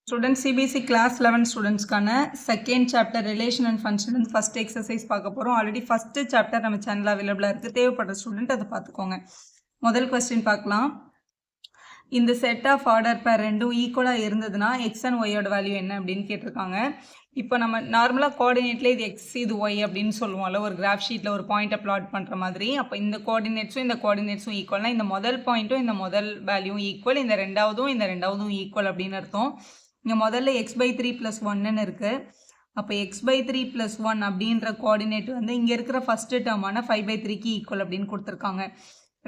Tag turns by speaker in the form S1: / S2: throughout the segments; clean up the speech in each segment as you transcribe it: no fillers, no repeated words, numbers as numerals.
S1: Students CBSE class 11 students கான second chapter relation and function and first exercise பார்க்க போறோம். already first chapter நம்ம சேனல்ல available இருக்கு. தேவைப்படுற ஸ்டூடெண்ட் அதை பார்த்துக்கோங்க. முதல் question பார்க்கலாம். இந்த செட் ஆஃப் ஆர்டர் பேர் ரெண்டும் ஈக்குவலாக இருந்ததுன்னா எக்ஸ் அண்ட் ஒய்யோட வேல்யூ என்ன அப்படின்னு கேட்டிருக்காங்க. இப்போ நம்ம நார்மலாக கோஆர்டினேட்டில் இது எக்ஸ் இது ஒய் அப்படின்னு சொல்லுவோம்ல, ஒரு கிராஃப் ஷீட்டில் ஒரு பாயிண்ட்டை ப்ளாட் பண்ணுற மாதிரி. அப்போ இந்த கோஆர்டினேட்ஸும் ஈக்குவல்னா இந்த முதல் பாயிண்ட்டும் இந்த முதல் வேல்யூவும் ஈக்குவல், இந்த ரெண்டாவதும் ஈக்குவல் அப்படின்னு அர்த்தம். இங்கே முதல்ல x/3 + 1ன்னு இருக்குது. அப்போ x/3 + 1 அப்படின்ற கோஆர்டினேட் வந்து இங்கே இருக்கிற ஃபஸ்ட்டு டேர்மான 5/3க்கு ஈக்குவல் அப்படின்னு கொடுத்துருக்காங்க.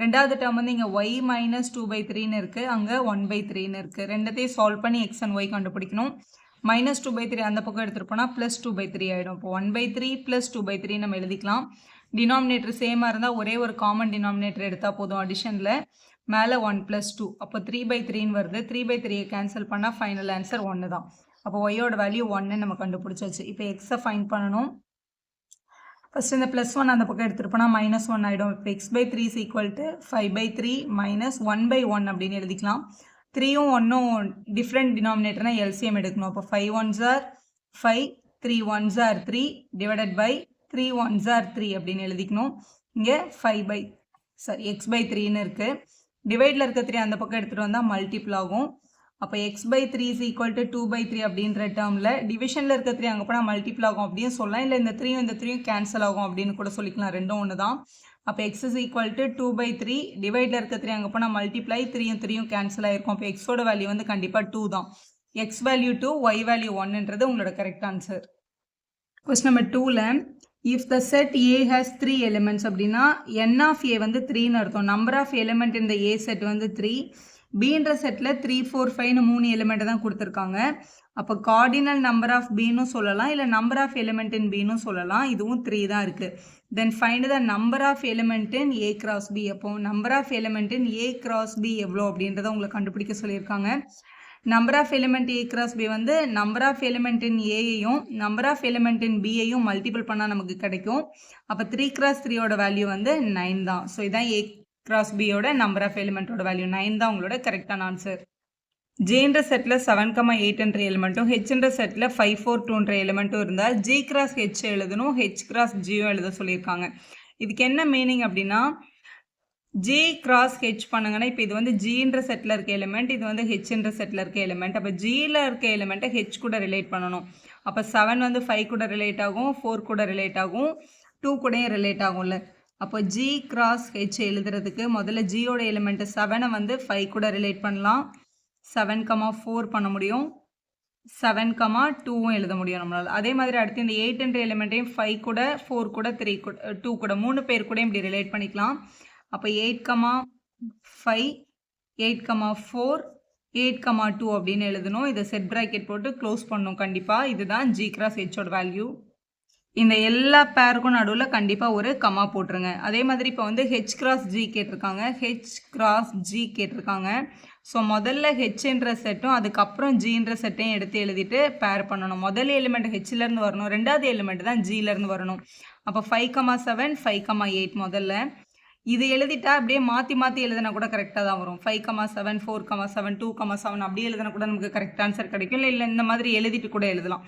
S1: ரெண்டாவது டேர்ம் வந்து இங்கே y - 2/3ன்னு இருக்குது, அங்கே 1/3ன்னு இருக்குது. ரெண்டத்தையும் சால்வ் பண்ணி x and y கண்டுபிடிக்கணும். -2/3 அந்த பக்கம் எடுத்துகிட்டு போனால் +2/3 ஆகிடும். இப்போ 1/3 + 2/3 நம்ம எழுதிக்கலாம். டினாமினேட்டர் சேமாக இருந்தால் ஒரே ஒரு காமன் டினாமினேட்டர் எடுத்தால் போதும் அடிஷனில். மேலே 1 + 2 அப்போ 3/3ன்னு வருது. 3/3 கேன்சல் பண்ணால் ஃபைனல் ஆன்சர் 1 தான். அப்போ ஒய்யோட வேல்யூ 1 நம்ம கண்டுபிடிச்சாச்சு. இப்போ எக்ஸை ஃபைன் பண்ணணும். ஃபஸ்ட் இந்த +1 அந்த பக்கம் எடுத்துகிட்டு போனால் -1 ஆகிடும். இப்போ x/3 = 5/3 - 1/1 அப்படின்னு எழுதிக்கலாம். 3யும் 1ம் டிஃப்ரெண்ட் டினாமினேட்டர்னால் எல்சிஎம் எடுக்கணும். அப்போ 5 1s are 5, 3 1s are 3 /3 1s are 3 அப்படின்னு எழுதிக்கணும். இங்கே x/3ன்னு இருக்குது. டிவைடில் இருக்க 3 அந்த பக்கம் எடுத்துகிட்டு வந்தால் மல்டிபிள் ஆகும். அப்போ x/3 = 2/3 அப்படின்ற டேர்மில் டிவிஷனில் இருக்க 3 அங்கே போனால் மல்டிபிள் ஆகும் அப்படின்னு சொல்லலாம். இல்லை இந்த 3யும் கேன்சல் ஆகும் அப்படின்னு கூட சொல்லிக்கலாம். ரெண்டும் ஒன்று தான். அப்போ x = 2/3 டிவைடில் இருக்க 3 அங்கே போனால் மல்டிப்ளை 3யும் கேன்சல் ஆகிருக்கும். அப்போ எக்ஸோட வேல்யூ வந்து கண்டிப்பாக 2 தான். x வேல்யூ 2, y வேல்யூ 1ன்றது உங்களோட கரெக்ட் ஆன்சர். கொஸ்டின் நம்பர் 2ல் if the set A has 3 elements அப்படின்னா n of A வந்து 3ன்னு அர்த்தம். நம்பர் ஆஃப் எலிமெண்ட் இந்த A செட் வந்து 3. Bன்ற செட்டில் 3 4 5ன்னு 3 எலிமெண்ட் தான் கொடுத்துருக்காங்க. அப்போ கார்டினல் நம்பர் ஆஃப் Bன்னு சொல்லலாம், இல்லை நம்பர் ஆஃப் எலிமெண்ட் இன் Bன்னு சொல்லலாம். இதுவும் 3 தான் இருக்குது. Then find the number of element in A cross B. அப்போ number of element in A cross B எவ்வளோ அப்படின்றத உங்களை கண்டுபிடிக்க சொல்லியிருக்காங்க. Number of element A cross B வந்து நம்பர் ஆஃப் எலிமெண்ட் இன் ஏயையும் நம்பர் ஆஃப் எலிமெண்ட் இன் பியையும் multiple பண்ணால் நமக்கு கிடைக்கும். அப்போ 3 x 3யோட வேல்யூ வந்து 9 தான். ஸோ இதான் A cross Bயோட நம்பர் ஆஃப் எலிமெண்ட்டோட வேல்யூ 9 தான் உங்களோட கரெக்டான ஆன்சர். ஜேன்ற செட்டில் 7,8ன்ற எலிமெண்ட்டும் ஹெச்ன்ற செட்டில் 5 4 2ன்ற எலிமெண்ட்டும் இருந்தால் G cross H எழுதணும், H cross Gயும் எழுத சொல்லியிருக்காங்க. இதுக்கு என்ன மீனிங் அப்படின்னா G cross H பண்ணுங்கன்னா இப்போ இது வந்து Gன்ற செட்டில் இருக்க எலிமெண்ட், இது வந்து Hன்ற செட்டில் இருக்க எலிமெண்ட். அப்போ Gயில் இருக்க எலிமெண்ட்டை H கூட ரிலேட் பண்ணணும். அப்போ 7 வந்து 5 கூட ரிலேட் ஆகும், 4 கூட ரிலேட் ஆகும், 2 கூடயும் ரிலேட் ஆகும்ல. அப்போ G cross H எழுதுறதுக்கு முதல்ல Gயோட எலிமெண்ட்டு 7 வந்து 5 கூட ரிலேட் பண்ணலாம். 7,4 பண்ண முடியும், 7,2வும் எழுத முடியும் நம்மளால். அதே மாதிரி அடுத்து இந்த 8ன்ற எலிமெண்ட்டையும் 5 கூட 4 கூட 3 கூட 2 கூட 3 பேர் கூட இப்படி ரிலேட் பண்ணிக்கலாம். அப்போ 8,5 8,4 8,2 அப்படின்னு எழுதணும். இதை செட் ப்ராக்கெட் போட்டு க்ளோஸ் பண்ணணும். கண்டிப்பாக இதுதான் G cross Hோட வேல்யூ. இந்த எல்லா பேருக்கும் நடுவில் கண்டிப்பாக ஒரு கமா போட்டுருங்க. அதே மாதிரி இப்போ வந்து H cross G கேட்டிருக்காங்க, H cross G கேட்டிருக்காங்க. ஸோ முதல்ல ஹெச்ன்ற செட்டும் அதுக்கப்புறம் ஜின்ற செட்டையும் எடுத்து எழுதிட்டு பேர் பண்ணணும். முதல் எலிமெண்ட் ஹெச்லேருந்து வரணும், ரெண்டாவது எலிமெண்ட் தான் ஜிலேருந்து வரணும். அப்போ 5,7 5,8 முதல்ல இது எழுதிட்டா அப்படியே மாற்றி எழுதினா கூட கரெக்டாக தான் வரும். 5,7 4,7 2,7 அப்படியே எழுதினா கூட நமக்கு கரெக்ட் ஆன்சர் கிடைக்கும். இல்லை இந்த மாதிரி எழுதிட்டு கூட எழுதலாம்.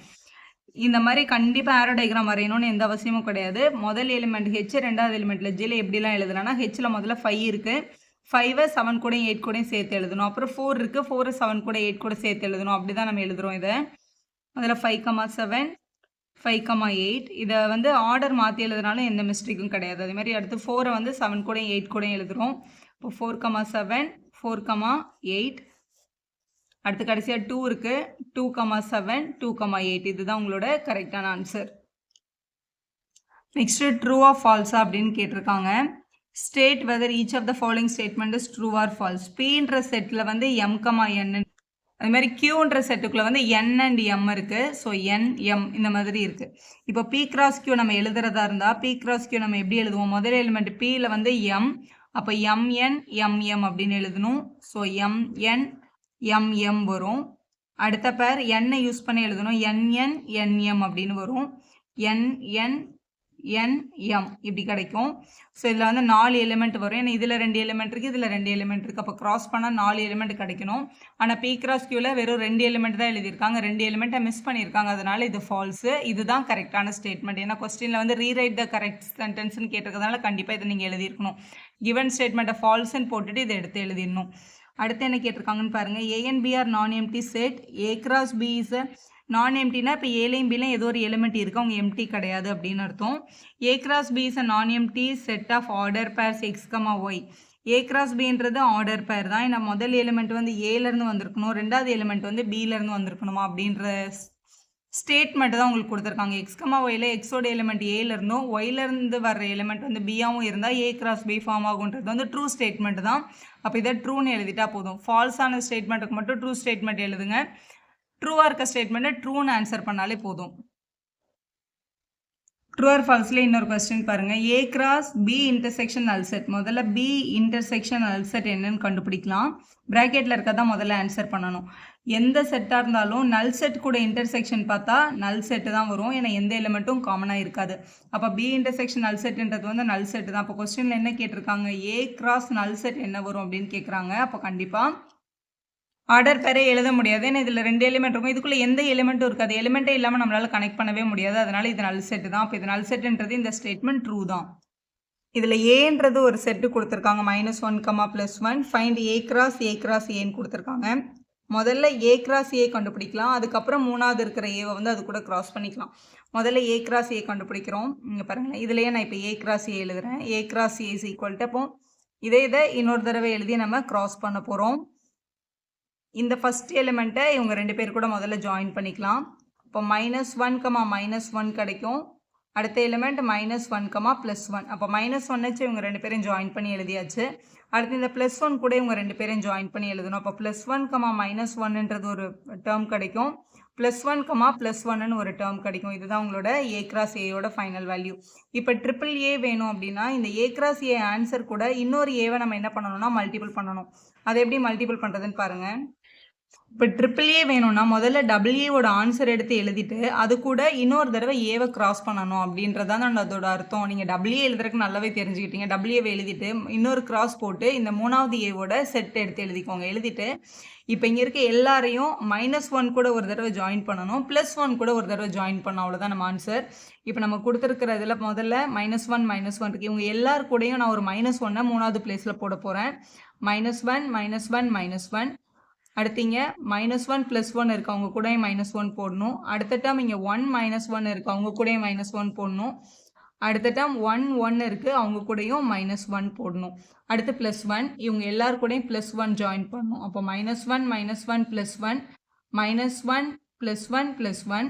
S1: இந்த மாதிரி கண்டிப்பாக ஆரோ டயக்ராம் வரையணும்னு எந்த அவசியமும் கிடையாது. முதல் எலிமெண்ட் ஹெச், ரெண்டாவது எலிமெண்ட்டில் ஜியில் எப்படிலாம் எழுதலாம்னா ஹெச்சில் முதல்ல 5 இருக்குது, 5 7 கூட 8 கூட சேர்த்து எழுதணும். அப்புறம் 4 இருக்குது, 4 7 கூட 8 கூட சேர்த்து எழுதணும். அப்படி தான் நம்ம எழுதுகிறோம். இதை முதல்ல 5,7 5,8 இதை வந்து ஆர்டர் மாற்றி எழுதுனாலும் எந்த மிஸ்டேக்கும் கிடையாது. அதே மாதிரி அடுத்து 4 வந்து 7 கூட 8 கூட எழுதுகிறோம். இப்போ 4,7 4,8 அடுத்து கடைசியாக 2 இருக்குது, 2,7 2,8 இதுதான் உங்களோட கரெக்டான ஆன்சர். நெக்ஸ்ட்டு ட்ரூ ஆர் ஃபால்ஸா அப்படின்னு கேட்டிருக்காங்க. State whether each of the following statement is true or false. Pன்ற செட்டில் வந்து M,N, அது மாதிரி Qன்ற செட்டுக்குள்ளே வந்து N and M இருக்குது. ஸோ N M இந்த மாதிரி இருக்குது. இப்போ P cross Q நம்ம எழுதுறதா இருந்தால் P cross Q நம்ம எப்படி எழுதுவோம்? முதல் எலிமெண்ட் Pயில் வந்து M, அப்போ MN MM அப்படின்னு எழுதணும். ஸோ MN MM வரும். அடுத்த பேர் N யூஸ் பண்ணி எழுதணும், NN NM அப்படின்னு வரும். NN n m இப்படி கிடைக்கும். ஸோ இதில் வந்து 4 எலிமெண்ட் வரும். ஏன்னா இதில் 2 எலிமெண்ட் இருக்குது, இதில் 2 எலிமெண்ட் இருக்குது. அப்போ கிராஸ் பண்ணால் 4 எலிமெண்ட் கிடைக்கணும். ஆனால் P கிராஸ் Qவில் வெறும் 2 எலிமெண்ட் தான் எழுதியிருக்காங்க. 2 எலிமெண்ட்டை மிஸ் பண்ணியிருக்காங்க. அதனால இது ஃபால்ஸு. இதுதான் கரெக்டான ஸ்டேட்மெண்ட். ஏன்னா கொஸ்டினில் வந்து ரீரைட் த கரெக்ட் சென்டென்ஸ்னு கேட்டிருக்கிறதுனால கண்டிப்பாக இதை நீங்கள் எழுதியிருக்கணும். கிவன் ஸ்டேட்மெண்ட்டை ஃபால்ஸ்ன்னு போட்டுட்டு இதை எடுத்து எழுதிடணும். அடுத்து என்ன கேட்டிருக்காங்கன்னு பாருங்கள். A and B are non-empty set. A cross B is a நான்-எம்டினா இப்போ ஏலையும் பிலையும் ஏதோ ஒரு எலிமெண்ட் இருக்குது, அவங்க எம்டி கிடையாது அப்படின்னு அர்த்தம். A cross B is a non empty set of order pairs X, Y. A cross Bன்றது ஆர்டர் பேர் தான். ஏன்னா முதல் எலிமெண்ட் வந்து ஏலேருந்து வந்திருக்கணும், ரெண்டாவது எலிமெண்ட் வந்து பிலேருந்து வந்திருக்கணுமா அப்படின்ற ஸ்டேட்மெண்ட் தான் உங்களுக்கு கொடுத்துருக்காங்க. X, Yல எக்ஸோட எலிமெண்ட் ஏலேருந்தும் ஒய்லேருந்து வர்ற எலிமெண்ட் வந்து பியாகவும் இருந்தால் A கிராஸ் B ஃபார்ம் ஆகுன்றது வந்து ட்ரூ ஸ்டேட்மெண்ட் தான். அப்போ இதை ட்ரூன்னு எழுதிட்டா போதும். ஃபால்ஸான ஸ்டேட்மெண்ட்டுக்கு மட்டும் ட்ரூ ஸ்டேட்மெண்ட் எழுதுங்க. ட்ரூவாக இருக்க ஸ்டேட்மெண்ட்டை ட்ரூன்னு ஆன்சர் பண்ணாலே போதும். ட்ரூ ஆர் ஃபால்ஸ்ல இன்னொரு கொஸ்டின் பாருங்கள். A கிராஸ் B இன்டர்செக்ஷன் நல் செட். முதல்ல B இன்டர்செக்ஷன் நல் செட் என்னன்னு கண்டுபிடிக்கலாம். ப்ராக்கெட்டில் இருக்கதான் முதல்ல ஆன்சர் பண்ணணும். எந்த செட்டாக இருந்தாலும் நல் செட் கூட இன்டர்செக்ஷன் பார்த்தா நல் செட்டு தான் வரும். ஏன்னா எந்த எலிமெண்ட்டும் காமனாக இருக்காது. அப்போ B இன்டர்செக்ஷன் நல் செட்டுன்றது வந்து நல் செட்டு தான். அப்போ கொஸ்டினில் என்ன கேட்டிருக்காங்க? A கிராஸ் நல் செட் என்ன வரும் அப்படின்னு கேட்குறாங்க. அப்போ கண்டிப்பாக ஆர்டர் பேரே எழுத முடியாது. ஏன்னா இதில் 2 எலிமெண்ட் இருக்கும். இதுக்குள்ளே எந்த எலிமெண்ட்டும் இருக்காது. எலிமெண்ட்டே இல்லாமல் நம்மளால் கனெக்ட் பண்ணவே முடியாது. அதனால் இது நல் செட்டு தான். அப்போ இது நல் செட்டுன்றது இந்த ஸ்டேட்மெண்ட் ட்ரூ தான். இதில் ஏன்றது ஒரு செட்டு கொடுத்துருக்காங்க. -1, +1. ஃபைண்ட் A கிராஸ் Aன்னு கொடுத்துருக்காங்க. முதல்ல A கிராஸ் A கண்டுபிடிக்கலாம். அதுக்கப்புறம் மூணாவது இருக்கிற ஏவை வந்து அது கூட கிராஸ் பண்ணிக்கலாம். முதல்ல A கிராஸ் A கண்டுபிடிக்கிறோம். இங்கே பாருங்கள், இதுலேயே நான் இப்போ A கிராஸ் A எழுதுகிறேன். A cross A is equal to, அப்போ இதை இன்னொரு தடவை எழுதி நம்ம கிராஸ் பண்ண போகிறோம். இந்த ஃபஸ்ட் எலிமெண்ட்டை இவங்க 2 பேர் கூட முதல்ல ஜாயின் பண்ணிக்கலாம். இப்போ -1, -1 கிடைக்கும். அடுத்த எலிமெண்ட் -1, +1. அப்போ -1 வச்சு இவங்க 2 பேரும் ஜாயின் பண்ணி எழுதியாச்சு. அடுத்து இந்த +1 கூட இவங்க 2 பேரும் ஜாயின் பண்ணி எழுதணும். அப்போ +1, -1ன்றது ஒரு டேர்ம் கிடைக்கும். +1, +1ன்னு ஒரு டேர்ம் கிடைக்கும். இதுதான் உங்களோட A கிராஸ் Aயோட ஃபைனல் வேல்யூ. இப்போ AAA வேணும் அப்படின்னா இந்த A கிராஸ் A ஆன்சர் கூட இன்னொரு ஏவை நம்ம என்ன பண்ணணும்னா மல்டிபிள் பண்ணணும். அதை எப்படி மல்டிபிள் பண்ணுறதுன்னு பாருங்கள். இப்போ AAA வேணும்னா முதல்ல AA ஆன்சர் எடுத்து எழுதிட்டு அது கூட இன்னொரு தடவை ஏவை கிராஸ் பண்ணணும் அப்படின்றதான் அதோட அர்த்தம். நீங்கள் AA எழுதுறதுக்கு நல்லாவே தெரிஞ்சுக்கிட்டீங்க. AA எழுதிட்டு இன்னொரு கிராஸ் போட்டு இந்த மூணாவது ஏவோட செட் எடுத்து எழுதிக்கோங்க. எழுதிட்டு இப்போ இங்கே இருக்க எல்லாரையும் -1 கூட ஒரு தடவை ஜாயின் பண்ணணும், +1 கூட ஒரு தடவை ஜாயின் பண்ணணும். அவ்வளோதான் நம்ம ஆன்சர். இப்போ நம்ம கொடுத்துருக்கிறதுல முதல்ல -1 இருக்குது. இவங்க எல்லார் கூடயும் நான் ஒரு -1 மூணாவது பிளேஸில் போட போகிறேன். -1 அடுத்து இங்கே -1 +1 இருக்குது, அவங்க கூட -1 போடணும். அடுத்த டேர்ம் இங்கே 1 -1 இருக்குது, அவங்க கூட -1 போடணும். அடுத்த டேர்ம் 1 இருக்குது, அவங்க கூடயும் -1 போடணும். அடுத்து +1, இவங்க எல்லார் கூடயும் +1 ஜாயின் பண்ணணும். அப்போ -1 +1 +1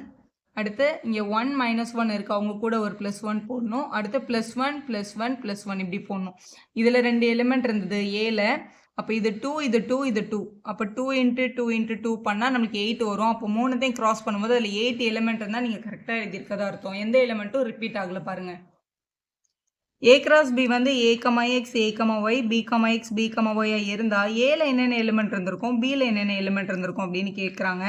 S1: அடுத்து இங்கே 1 -1 இருக்குது, அவங்க கூட ஒரு +1 போடணும். அடுத்து +1 இப்படி போடணும். இதில் 2 எலிமெண்ட் இருந்தது ஏல. அப்போ இது 2 இது 2 இது 2. அப்போ 2 × 2 × 2 பண்ணால் நமக்கு 8 வரும். அப்போ 3த்தையும் கிராஸ் பண்ணும்போது அதில் 8 எலிமெண்ட் இருந்தால் நீங்கள் கரெக்டாக எழுதியிருக்கதா அர்த்தம். எந்த எலிமெண்ட்டும் ரிப்பீட் ஆகலை பாருங்கள். A கிராஸ் B வந்து A, X, A, Y, B, X, B, Y இருந்தால் ஏல என்னென்ன எலிமெண்ட் இருந்திருக்கும், Bயில் என்னென்ன எலிமெண்ட் இருந்திருக்கும் அப்படின்னு கேட்குறாங்க.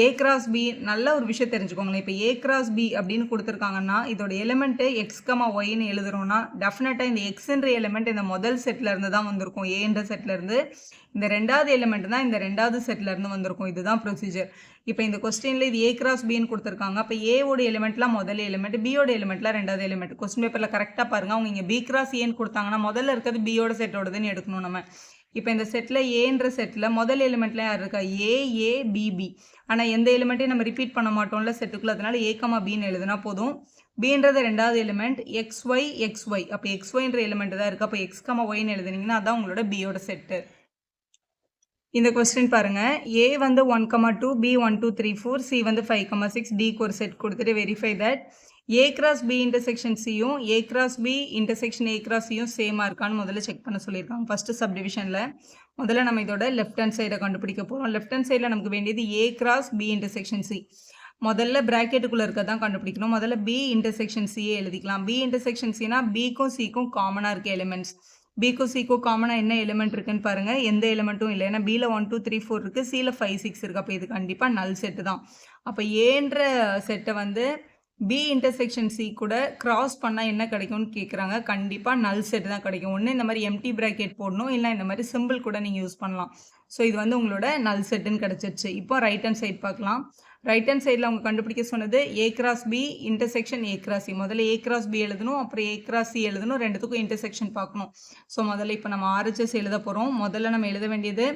S1: A கிராஸ் B நல்ல ஒரு விஷயம் தெரிஞ்சுக்கோங்களேன். இப்போ A கிராஸ் B அப்படின்னு கொடுத்துருக்காங்கன்னா இதோட எலிமெண்ட்டு X, Yன்னு எழுதுறோம்னா டெஃபினட்டாக இந்த Xன்ற எலிமெண்ட் இந்த முதல் செட்லேருந்து தான் வந்திருக்கும். Aன்ற செட்லேருந்து. இந்த ரெண்டாவது எலிமெண்ட் தான் இந்த ரெண்டாவது செட்லேருந்து வந்திருக்கும். இதுதான் ப்ரொசீஜர். இப்போ இந்த கொஸ்டினில் இது A கிராஸ் Bன்னு கொடுத்துருக்காங்க. அப்போ ஏவோட எலிமெண்ட்லாம் முதல் எலிமெண்ட், பியோட எலிமெண்ட்லாம் ரெண்டாவது எலிமெண்ட். கொஸ்டின் பேப்பரில் கரெக்டாக பாருங்கள். அவங்க இங்கே B கிராஸ் Aன்னு கொடுத்தாங்கன்னா முதல்ல இருக்கிறது பியோட செட்டோடதுன்னு எடுக்கணும் நம்ம. இப்போ இந்த செட்டில் ஏன்ற செட்டில் முதல் எலிமெண்ட்டில் யார் இருக்கா? A, B. ஆனால் எந்த எலிமெண்ட்டையும் நம்ம ரிப்பீட் பண்ண மாட்டோம்ல செட்டுக்குள்ள. அதனால A, Bன்னு எழுதுனா போதும். Bன்றது ரெண்டாவது எலிமெண்ட், XY. அப்போ XYன்ற எலிமெண்ட் தான் இருக்குது. அப்போ X, Yன்னு எழுதுனீங்கன்னா அதான் உங்களோட பியோட செட்டு. இந்த கொஸ்டின் பாருங்கள். A வந்து 1, 2, B 1, 2, 3, 4, C வந்து 5, 6, Dக்கு ஒரு செட் கொடுத்துட்டு verify that A cross B intersection Cயும் A cross B intersection A cross Cயும் சேமாக இருக்கான்னு முதல்ல செக் பண்ண சொல்லியிருக்காங்க. ஃபஸ்ட்டு சப்டிவிஷனில் முதல்ல நம்ம இதோட லெஃப்ட் ஹேண்ட் சைடை கண்டுபிடிக்க போகிறோம். லெஃப்ட் ஹேண்ட் சைடில் நமக்கு வேண்டியது A cross B intersection C. முதல்ல ப்ராக்கெட்டுக்குள்ளே இருக்க தான் கண்டுபிடிக்கணும். முதல்ல B இன்டர்செக்ஷன் Cயே எழுதிக்கலாம். B இன்டர்செக்ஷன் Cனா Bக்கும் Cக்கும் காமனாக இருக்க எலிமெண்ட்ஸ். Bக்கும் Cக்கும் காமனாக என்ன எலிமெண்ட் இருக்குன்னு பாருங்கள். எந்த எலிமெண்ட்டும் இல்லை. ஏன்னா Bயில் 1, 2, 3, 4 இருக்குது, Cயில் 5, 6 இருக்குது. அப்போ இது கண்டிப்பாக நல் செட்டு தான். அப்போ ஏன்ற செட்டை வந்து பி இன்டர்செக்ஷன் சி கூட கிராஸ் பண்ணால் என்ன கிடைக்கும்னு கேட்குறாங்க. கண்டிப்பாக நல் செட் தான் கிடைக்கும். ஒன்று இந்த மாதிரி எம்டி ப்ராக்கெட் போடணும், இல்லை இந்த மாதிரி சிம்பிள் கூட நீங்கள் யூஸ் பண்ணலாம். ஸோ இது வந்து உங்களோட நல் செட்டுன்னு கிடச்சிருச்சு. இப்போ ரைட் ஹேண்ட் சைட் பார்க்கலாம். ரைட் ஹேண்ட் சைடில் அவங்க கண்டுபிடிக்க சொன்னது A cross B intersection A cross C. முதல்ல ஏ கிராஸ் பி எழுதணும், அப்புறம் ஏ கிராஸ் சி எழுதணும், ரெண்டுத்துக்கும் இன்டர்செக்ஷன் பார்க்கணும். ஸோ முதல்ல இப்போ நம்ம ஆர்ஹெச்எஸ் எழுத போகிறோம். முதல்ல நம்ம எழுத வேண்டியது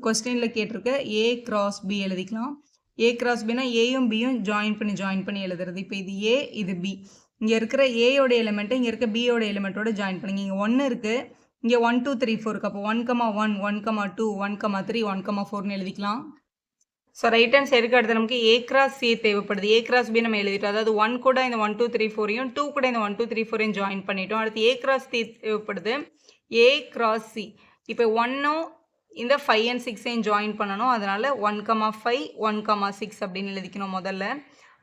S1: கொஸ்டினில் கேட்டிருக்க ஏ கிராஸ் பி எழுதிக்கலாம். ஏ கிராஸ் பினா ஏயும் பியும் ஜாயின் பண்ணி எழுதுறது. இப்போ இது ஏ, இது பி. இங்கே இருக்கிற ஏயோட எலிமெண்ட்டு இங்கே இருக்க பியோட எலிமெண்ட்டோட ஜாயின் பண்ணுங்க. இங்கே 1 இருக்குது, இங்கே 1 2 3 4 இருக்குது. அப்போ 1,1 1,2 1,3 1,4ன்னு எழுதிக்கலாம். ஸோ ரைட் ஹேண்ட் சைடுக்கு அடுத்து நமக்கு ஏ கிராஸ் சி தேவைப்படுது. ஏ கிராஸ் பி நம்ம எழுதிட்டோம். அதாவது 1 கூட இந்த 1 2 3 4யும் 2 கூட இந்த 1 2 3 4யும் ஜாயின் பண்ணிட்டோம். அடுத்து ஏ கிராஸ் சி தேவைப்படுது. ஏ கிராஸ் சி. இப்போ 1ம் இந்த 5 and 6ஐயும் ஜாயின் பண்ணணும். அதனால் 1,5 1,6 அப்படின்னு எழுதிக்கணும் முதல்ல.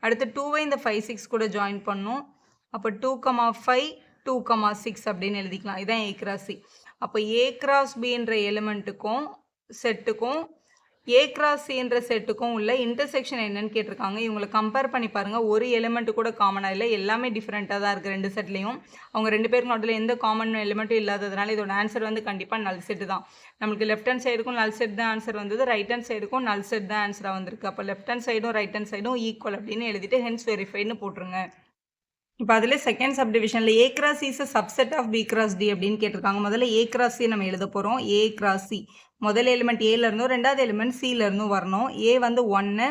S1: அடுத்து 2வை இந்த 5 6 கூட ஜாயின் பண்ணணும். அப்போ 2,5 2,6 அப்படின்னு எழுதிக்கலாம். இதுதான் ஏ கிராஸ் சி. அப்போ ஏ கிராஸ் பின்ற எலிமெண்ட்டுக்கும் செட்டுக்கும் ஏ கிராஸ் சின்ற செட்டுக்கும் உள்ள இன்டர்செக்ஷன் என்னன்னு கேட்டிருக்காங்க. இவங்களை கம்பேர் பண்ணி பாருங்கள். ஒரு எலிமெண்ட் கூட காமனாக இல்லை, எல்லாமே டிஃப்ரெண்ட்டாக தான் இருக்குது ரெண்டு செட்லேயும். அவங்க ரெண்டு பேருக்கு நடுவில் எந்த காமன் எலிமெண்ட்டும் இல்லாததுனால இதோட ஆன்சர் வந்து கண்டிப்பாக நல் செட்டு தான். நம்மளுக்கு லெஃப்ட் ஹேண்ட் சைடுக்கும் நல் செட் தான் ஆன்சர் வந்தது, ரைட் ஹேண்ட் சைடுக்கும் நல் செட் தான் ஆன்சராக வந்திருக்கு. அப்போ லெஃப்ட் ஹேண்ட் சைடும் ரைட் ஹேண்ட் சைடும் ஈக்குவல் அப்படின்னு எழுதிட்டு ஹென்ஸ் வெரிஃபைன்னு போட்டுருங்க. இப்போ அதில் செகண்ட் சப்டிவிஷனில் A cross is a subset of B cross D அப்படின்னு கேட்டிருக்காங்க. முதல்ல ஏ கிராஸ் சி நம்ம எழுத போகிறோம். ஏ கிராஸ் சி முதல் எலிமெண்ட் ஏலேருந்தும் ரெண்டாவது எலிமெண்ட் சிலேருந்தும் வரணும். ஏ வந்து 1,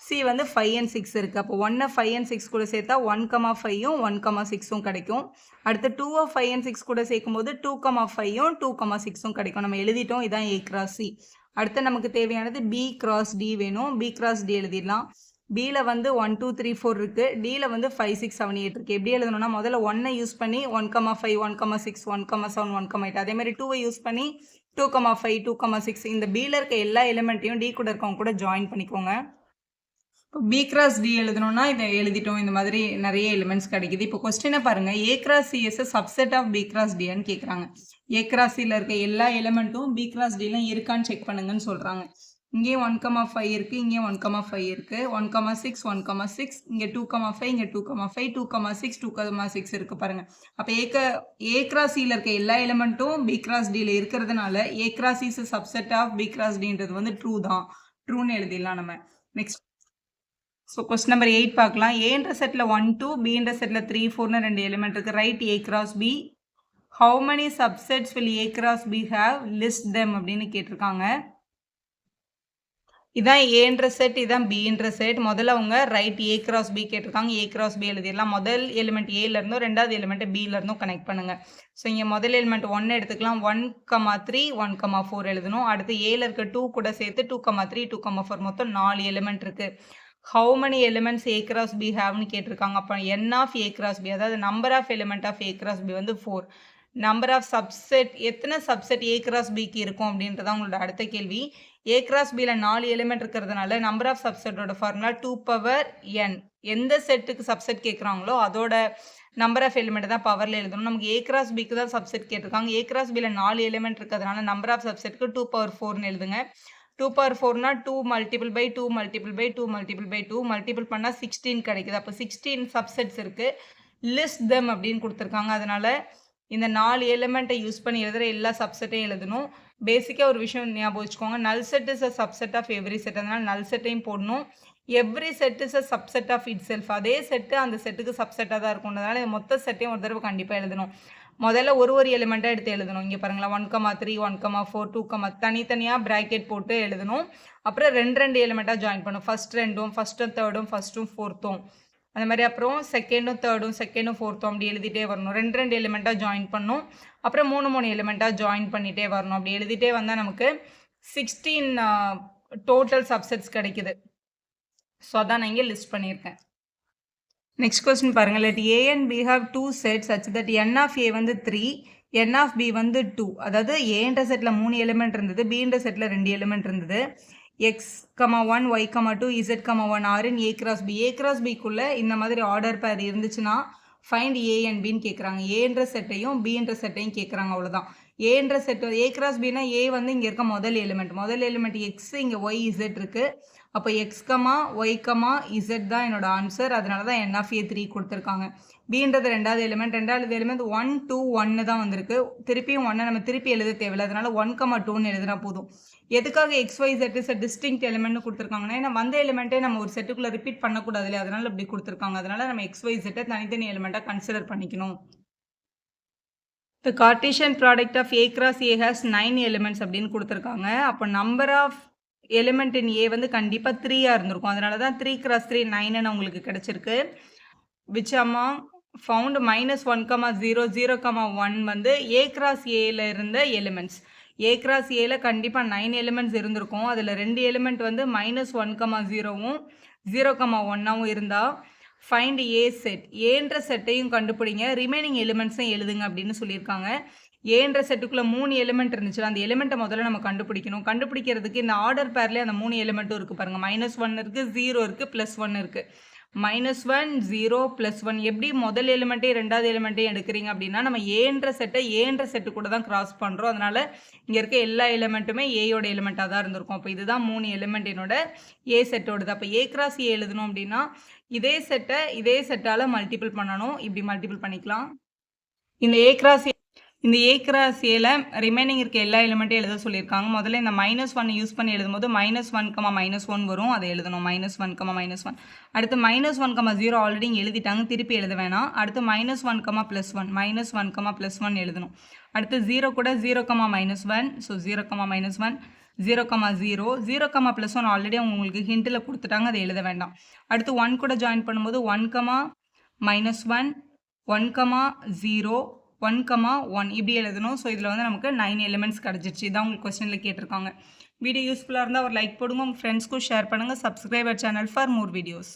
S1: சி வந்து 5 and 6 இருக்குது. அப்போ 1 5 and 6 கூட சேர்த்தா 1,5யும் 1,6ம் கிடைக்கும். அடுத்து 2 5 and 6 கூட சேர்க்கும்போது 2,5யும் 2,6ம் கிடைக்கும். நம்ம எழுதிட்டோம். இதான் ஏ கிராஸ் சி. அடுத்து நமக்கு தேவையானது பி கிராஸ் டி வேணும். பி கிராஸ் டி எழுதிடலாம். பியில் வந்து 1 2 3 4 இருக்குது, டியில் வந்து 5 6 7 8 இருக்குது. எப்படி எழுதணும்னா முதல்ல 1ஐ யூஸ் பண்ணி 1,5 1,6 1,7 1,8, அதேமாதிரி 2ஐ யூஸ் பண்ணி 2,5 2,6. இந்த பியில் இருக்க எல்லா எலிமெண்ட்டையும் டி கூட இருக்கவங்க கூட ஜாயின் பண்ணிக்கோங்க. இப்போ பி கிராஸ் டி எழுதணும்னா இதை எழுதிட்டோம். இந்த மாதிரி நிறைய எலிமெண்ட்ஸ் கிடைக்குது. இப்போ கொஸ்டினை பாருங்கள். A cross C is subset of B cross டின்னு கேட்குறாங்க. ஏ கிராஸ் சியில் இருக்க எல்லா எலிமெண்ட்டும் பி கிராஸ் டிலாம் இருக்கான்னு செக் பண்ணுங்கன்னு சொல்கிறாங்க. இங்கே 1,5 இருக்குது, இங்கே 1,5 இருக்குது, 1,6 1,6, இங்கே 2,5 இங்கே 2,5 2,6 2,6 இருக்குது பாருங்கள். அப்போ ஏ கிராஸ் சியில் இருக்க எல்லா எலிமெண்ட்டும் பி கிராஸ் டியில் இருக்கிறதுனால A cross is subset of B cross டின்றது வந்து ட்ரூ தான். ட்ரூன்னு எழுதிடலாம் நம்ம. நெக்ஸ்ட் ஸோ கொஸ்டின் நம்பர் 8 பார்க்கலாம். ஏன்ற செட்டில் 1 2, பின்ற செட்டில் 3 4ன்னு 2 எலிமெண்ட் இருக்குது. Right A cross B. How many subsets will A cross B have, list them அப்படின்னு கேட்டிருக்காங்க. இதான் ஏன்ற செட், இதான் பின்ற செட். முதல்ல அவங்க ரைட் ஏ கிராஸ் பி கேட்டிருக்காங்க. ஏ கிராஸ் பி எழுதிடலாம். முதல் எலிமெண்ட் ஏலேருந்தும் ரெண்டாவது எலிமெண்ட் பிலேருந்தும் கனெக்ட் பண்ணுங்கள். ஸோ இங்கே முதல் எலிமெண்ட் 1 எடுத்துக்கலாம். 1,3 1,4 எழுதணும். அடுத்து ஏல இருக்க 2 கூட சேர்த்து 2,3 2,4 மொத்தம் 4 எலிமெண்ட் இருக்குது. How many elements A cross B ஹேவ்னு கேட்டிருக்காங்க. அப்போ n of A cross B, அதாவது number of element of A cross B வந்து 4. நம்பர் ஆஃப் சப்செட், எத்தனை சப்செட் ஏ கிராஸ் பிக்கு இருக்கும் அப்படின்றதான் உங்களோட அடுத்த கேள்வி. ஏ கிராஸ் பியில் 4 எலிமெண்ட் இருக்கிறதுனால நம்பர் ஆஃப் சப்செட்டோட ஃபார்முலா 2n. எந்த செட்டுக்கு சப்செட் கேட்குறாங்களோ அதோட நம்பர் ஆஃப் எலிமெண்ட் தான் பவரில் எழுதணும். நமக்கு ஏ கிராஸ் பிக்கு தான் சப்செட் கேட்டிருக்காங்க. ஏ கிராஸ் பியில் 4 எலிமெண்ட் இருக்கிறதுனால நம்பர் ஆஃப் சப்செட்டுக்கு 2/4ன்னு எழுதுங்க. 2/4னா 2 multiple by 2 multiple by 2 multiple by 2 multiple பண்ணால் 16 கிடைக்குது. அப்போ 16 சப்செட்ஸ் இருக்குது. லிஸ்ட் தெம் அப்படின்னு கொடுத்துருக்காங்க. அதனால் இந்த 4 எலிமெண்ட்டை யூஸ் பண்ணி எழுதுகிற எல்லா சப்செட்டையும் எழுதணும். பேசிக்காக ஒரு விஷயம் ஞாபகம் வச்சுக்கோங்க. Null set is a subset of every set. அதனால் நல் செட்டையும் போடணும். Every set is a subset of itself. அதே செட்டு அந்த செட்டுக்கு சப்செட்டாக தான் இருக்கும். அதனால் மொத்த செட்டையும் ஒரு தடவை கண்டிப்பாக எழுதணும். முதல்ல ஒரு எலிமெண்ட்டாக எடுத்து எழுதணும். இங்கே பாருங்களா 1,3 1,4 2, தனித்தனியாக ப்ராக்கெட் போட்டு எழுதணும். அப்புறம் 2 எலிமெண்ட்டாக ஜாயின் பண்ணும். ஃபஸ்ட் 2ம் ஃபஸ்ட்டும் 3ம் ஃபஸ்ட்டும் 4ம் அந்த மாதிரி. அப்புறம் செகண்டும் 3ம் செகண்டும் 4ம் அப்படி எழுதிட்டே வரணும். 2 எலிமெண்ட்டாக ஜாயின் பண்ணணும். அப்புறம் 3 எலிமெண்ட்டாக ஜாயின் பண்ணிகிட்டே வரணும். அப்படி எழுதிட்டே வந்தால் நமக்கு 16 டோட்டல் சப்செட்ஸ் கிடைக்குது. ஸோ அதான் நான் இங்கே லிஸ்ட் பண்ணியிருக்கேன். நெக்ஸ்ட் கொஸ்டின் பாருங்கள். Let A and B have 2 sets such that n of A வந்து 3 என் ஆஃப் பி வந்து 2. அதாவது ஏன்ற செட்டில் 3 எலிமெண்ட் இருந்தது, பின்ற செட்டில் 2 எலிமெண்ட் இருந்தது. x,1 y,2 z,1 r in a cross b. a cross bக்குள்ளே இந்த மாதிரி ஆர்டர் பேர் இருந்துச்சுன்னா ஃபைண்ட் ஏ அண்ட் பின்னு கேட்குறாங்க. ஏன்ற செட்டையும் பின்ற செட்டையும் கேட்குறாங்க. அவ்வளோதான். ஏன்ற செட்டு ஏ கிராஸ் பின்னா ஏ வந்து இங்கே இருக்க முதல் எலிமெண்ட் எக்ஸ், இங்கே ஒய் இசட் இருக்குது. அப்போ x, y, z தான் என்னோட ஆன்சர். அதனால தான் n of a 3 கொடுத்துருக்காங்க. bன்றது ரெண்டாவது எலிமெண்ட் 1 2 1 தான் வந்திருக்கு. திருப்பியும் 1 நம்ம திருப்பி எழுத தேவையில்லை. அதனால 1, 2ன்னு எழுதினா போதும். எதுக்காக x, y, z is a distinct element கொடுத்துருக்காங்கன்னா ஏன்னா வந்த எலிமெண்ட்டே நம்ம ஒரு செட்டுக்குள்ளே ரிப்பீட் பண்ணக்கூடாது இல்லையா, அதனால இப்படி கொடுத்துருக்காங்க. அதனால நம்ம x, y, z தனித்தனி எலிமெண்ட்டாக கன்சிடர் பண்ணிக்கணும். The Cartesian product of a cross a has 9 elements அப்படின்னு கொடுத்துருக்காங்க. அப்போ நம்பர் ஆஃப் எலிமெண்ட் இன் ஏ வந்து கண்டிப்பாக 3ஆக இருந்திருக்கும். அதனால தான் 3 x 3 9ன்னு உங்களுக்கு கிடச்சிருக்கு. which among found -1, 0, 0, 1 வந்து a cross aல இருந்த எலிமெண்ட்ஸ். a cross aல கண்டிப்பாக 9 எலிமெண்ட்ஸ் இருந்திருக்கும். அதில் 2 எலிமெண்ட் வந்து -1, 0வும் 0, 1ஆவும் இருந்தால் ஃபைண்ட் ஏ செட் ஏன்ற செட்டையும் கண்டுபிடிங்க, ரிமைனிங் எலிமெண்ட்ஸும் எழுதுங்க அப்படின்னு சொல்லியிருக்காங்க. ஏன்ற செட்டுக்குள்ளே 3 எலிமெண்ட் இருந்துச்சு. அந்த எலிமெண்ட்டை முதல்ல நம்ம கண்டுபிடிக்கணும். கண்டுபிடிக்கிறதுக்கு இந்த ஆர்டர் பேர்லேயே அந்த 3 எலிமெண்ட்டும் இருக்குது பாருங்கள். -1 இருக்குது, 0 இருக்குது, +1 இருக்குது. -1, 0, +1 எப்படி முதல் எலிமெண்ட்டையும் ரெண்டாவது எலிமெண்ட்டையும் எடுக்கிறீங்க அப்படின்னா நம்ம ஏன்ற செட்டை ஏன்ற செட்டு கூட தான் கிராஸ் பண்ணுறோம். அதனால் இங்கே இருக்க எல்லா எலிமெண்ட்டுமே ஏயோட எலிமெண்ட்டாக தான் இருந்திருக்கும். அப்போ இதுதான் 3 எலிமெண்ட் என்னோட ஏ செட்டோடது. அப்போ ஏ கிராஸ் ஏ எழுதணும் அப்படின்னா இதே செட்டால் மல்டிபிள் பண்ணணும். இப்படி மல்டிபிள் பண்ணிக்கலாம். இந்த ஏ கிராஸ் ஏல ரிமைனிங் இருக்க எல்லா எலிமெண்ட்டையும் எழுத சொல்லியிருக்காங்க. முதல்ல இந்த -1 யூஸ் பண்ணி எழுதும்போது -1, -1 வரும். அதை எழுதணும். -1, -1. அடுத்து -1, 0 ஆல்ரெடி இங்கே எழுதிட்டாங்க, திருப்பி எழுத வேணாம். அடுத்து -1, +1, -1, +1 எழுதணும். அடுத்து 0 கூட 0, -1, ஸோ 0, -1, 0, 0, 0, +1 ஆல்ரெடி அவங்க உங்களுக்கு ஹிண்ட்டில் கொடுத்துட்டாங்க, அதை எழுத வேண்டாம். அடுத்து 1 கூட ஜாயின் பண்ணும்போது 1, -1, 1, 0, 1, 1 இப்படி எழுதணும். ஸோ இதில் வந்து நமக்கு 9 எலிமெண்ட்ஸ் கிடச்சிருச்சு. இதான் உங்களுக்கு கொஸ்டினில் கேட்டிருக்காங்க. வீடியோ யூஸ்ஃபுல்லாக இருந்தால் ஒரு லைக் போடுங்க, உங்கள் ஃப்ரெண்ட்ஸ்க்கும் ஷேர் பண்ணுங்கள். Subscriber channel for more videos.